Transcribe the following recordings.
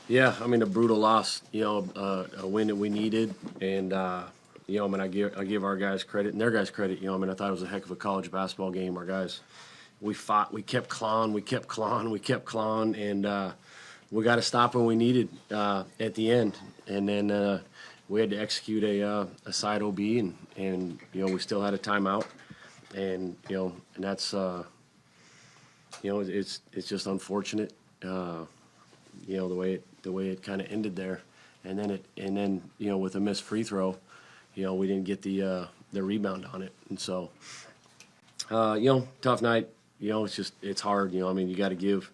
Yeah, I mean a brutal loss. A win that we needed, and I mean I give our guys credit and their guys credit. I mean I thought it was a heck of a college basketball game. Our guys, we fought, we kept clawing, we kept clawing, we kept clawing, and we got to stop when we needed at the end, and then we had to execute a side OB, and we still had a timeout, and and that's it's just unfortunate. The way it kind of ended there, and then with a missed free throw, we didn't get the rebound on it, and so tough night. It's hard. I mean, you got to give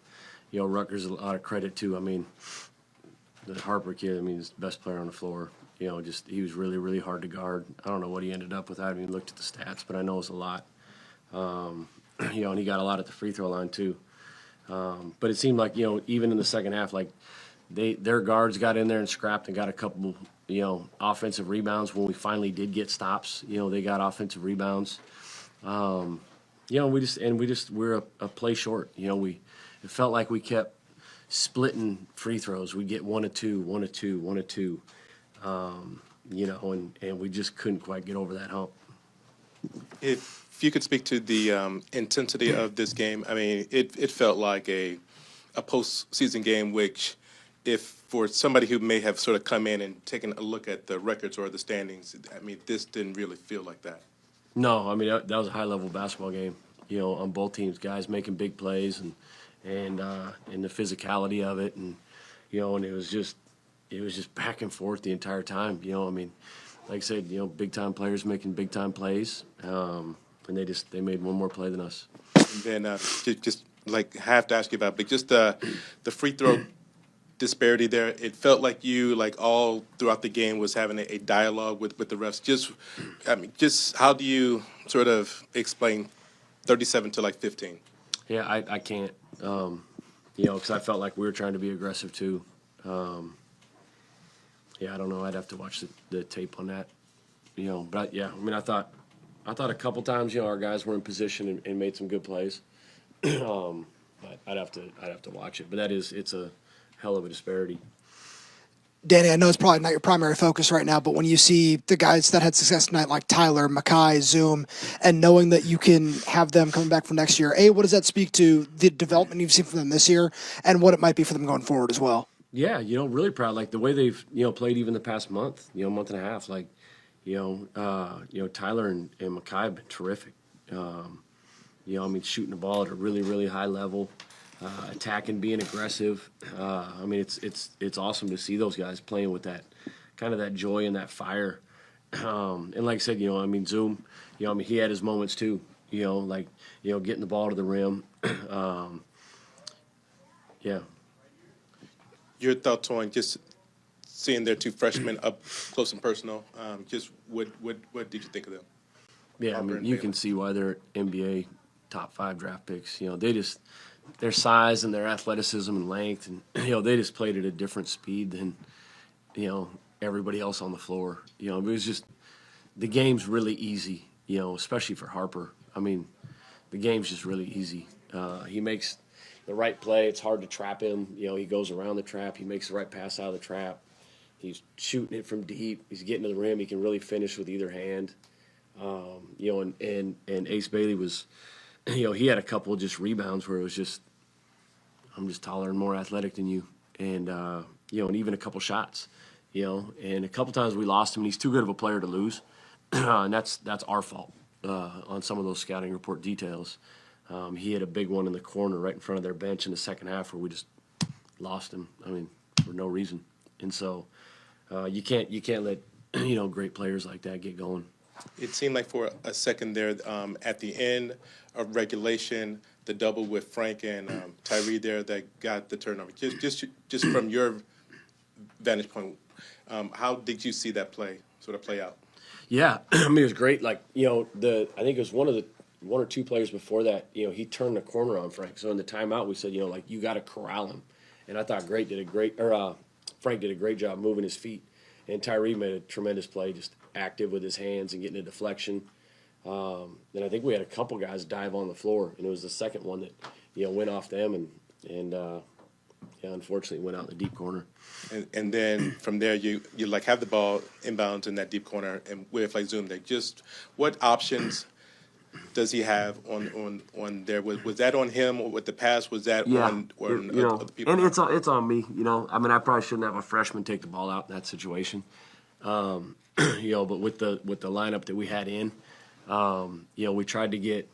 Rutgers a lot of credit too. I mean, the Harper kid. I mean, he's the best player on the floor. He was really really hard to guard. I don't know what he ended up with. I haven't even looked at the stats, but I know it's a lot. And he got a lot at the free throw line too. But it seemed like even in the second half, like their guards got in there and scrapped and got a couple offensive rebounds when we finally did get stops. They got offensive rebounds. We're a play short. It felt like we kept splitting free throws. We get one or two, one or two, one or two. And we just couldn't quite get over that hump. If you could speak to the intensity of this game, I mean, it felt like a postseason game, which, if for somebody who may have sort of come in and taken a look at the records or the standings, I mean, this didn't really feel like that. No, I mean that was a high level basketball game. On both teams, guys making big plays and the physicality of it, and it was just back and forth the entire time. I mean, like I said, big time players making big time plays, and they made one more play than us. And then just like have to ask you about, but just the free throw disparity there. It felt like you, like, all throughout the game, was having a dialogue with the refs. Just how do you sort of explain 37 to like 15? Yeah, I can't, because I felt like we were trying to be aggressive too. Yeah, I don't know. I'd have to watch the tape on that. But yeah, I mean, I thought a couple times, our guys were in position and made some good plays. But I'd have to watch it. But it's a hell of a disparity. Danny, I know it's probably not your primary focus right now, but when you see the guys that had success tonight, like Tyler, Mackay, Zoom, and knowing that you can have them coming back for next year, what does that speak to the development you've seen from them this year and what it might be for them going forward as well? Yeah, really proud. Like the way they've played even the past month, month and a half. Like Tyler and Mackay have been terrific. I mean, shooting the ball at a really really high level. Attacking, being aggressive. I mean, it's awesome to see those guys playing with that kind of that joy and that fire. And like I said, I mean, Zoom, I mean, he had his moments too. Getting the ball to the rim. Yeah. Your thoughts on just seeing their two freshmen up close and personal? Just what did you think of them? Yeah, I mean, you can see why they're NBA top 5 draft picks. Their size and their athleticism and length, and they just played at a different speed than everybody else on the floor. It was just the game's really easy. Especially for Harper. I mean, the game's just really easy. He makes the right play. It's hard to trap him. He goes around the trap. He makes the right pass out of the trap. He's shooting it from deep. He's getting to the rim. He can really finish with either hand. And Ace Bailey was. He had a couple of just rebounds where it was just, I'm just taller and more athletic than you, and and even a couple shots, and a couple times we lost him, and he's too good of a player to lose, and that's our fault on some of those scouting report details. He had a big one in the corner right in front of their bench in the second half where we just lost him. I mean, for no reason, and so you can't let great players like that get going. It seemed like for a second there, at the end of regulation, the double with Frank and Tyree there that got the turnover. Just from your vantage point, how did you see that play out? Yeah, I mean, it was great. Like I think it was one or two players before that. He turned the corner on Frank. So in the timeout, we said, you got to corral him. And I thought Frank did a great job moving his feet, and Tyree made a tremendous play, just active with his hands and getting a deflection. And I think we had a couple guys dive on the floor, and it was the second one that went off them, and yeah, unfortunately went out in the deep corner. And then from there, you like have the ball inbounds in that deep corner, and with like Zoom, there, just what options does he have on there? Was that on him or with the pass? Was that on other people? And it's on me. You know, I mean, I probably shouldn't have a freshman take the ball out in that situation. You know, but with the lineup that we had in, you know, we tried to get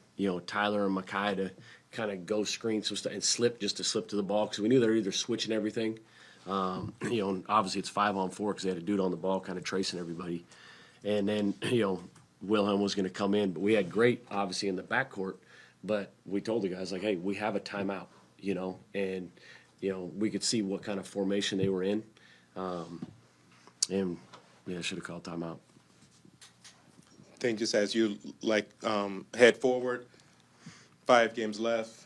Tyler and Makai to kind of go screen and slip to the ball because we knew they were either switching everything. You know, and obviously it's 5-on-4 because they had a dude on the ball kind of tracing everybody, and then Wilhelm was going to come in, but we had great obviously in the backcourt. But we told the guys like, hey, we have a timeout, and we could see what kind of formation they were in, and yeah, should have called timeout. Think just as you head forward, 5 games left.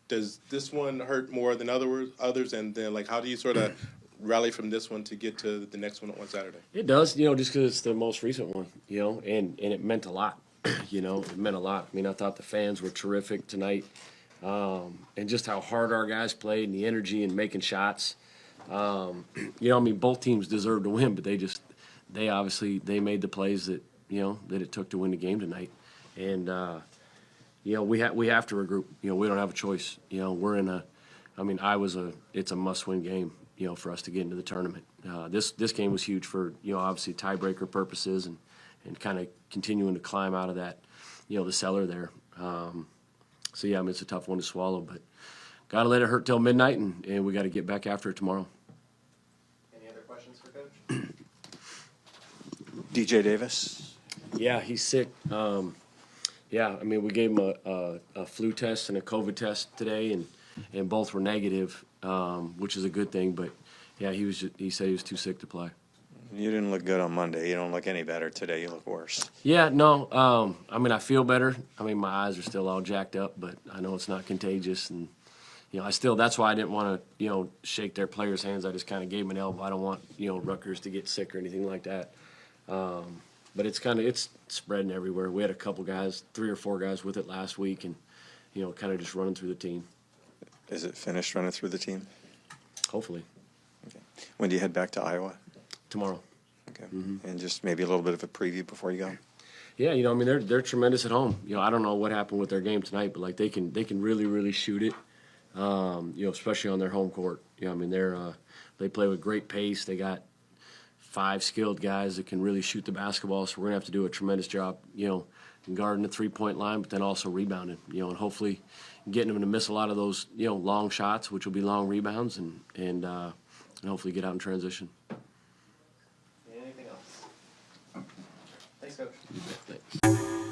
Does this one hurt more than others? And then how do you sort of rally from this one to get to the next one on Saturday? It does, just because it's the most recent one, and it meant a lot. It meant a lot. I mean, I thought the fans were terrific tonight, and just how hard our guys played and the energy and making shots. I mean, both teams deserved to win, but they obviously made the plays that that it took to win the game tonight, and we have to regroup. We don't have a choice. We're in it's a must-win game. For us to get into the tournament. This game was huge for obviously tiebreaker purposes and kind of continuing to climb out of that the cellar there. So yeah, I mean it's a tough one to swallow, but got to let it hurt till midnight, and we got to get back after it tomorrow. Any other questions for Coach? DJ Davis. Yeah, he's sick. Yeah, I mean we gave him a flu test and a COVID test today, and both were negative, which is a good thing. But yeah, he said he was too sick to play. You didn't look good on Monday. You don't look any better today. You look worse. Yeah, no. I mean, I feel better. I mean, my eyes are still all jacked up, but I know it's not contagious. And that's why I didn't want to shake their players' hands. I just kind of gave them an elbow. I don't want Rutgers to get sick or anything like that. But it's spreading everywhere. We had a couple guys, 3 or 4 guys with it last week, and kind of just running through the team. Is it finished running through the team? Hopefully. Okay. When do you head back to Iowa? Tomorrow. Okay. Mm-hmm. And just maybe a little bit of a preview before you go? Yeah, I mean they're tremendous at home. I don't know what happened with their game tonight, but they can really, really shoot it. Especially on their home court. I mean they play with great pace. They got 5 skilled guys that can really shoot the basketball, so we're gonna have to do a tremendous job, guarding the 3-point line, but then also rebounding, and hopefully getting them to miss a lot of those, long shots, which will be long rebounds, and hopefully get out in transition. Anything else? Thanks, Coach. Thanks.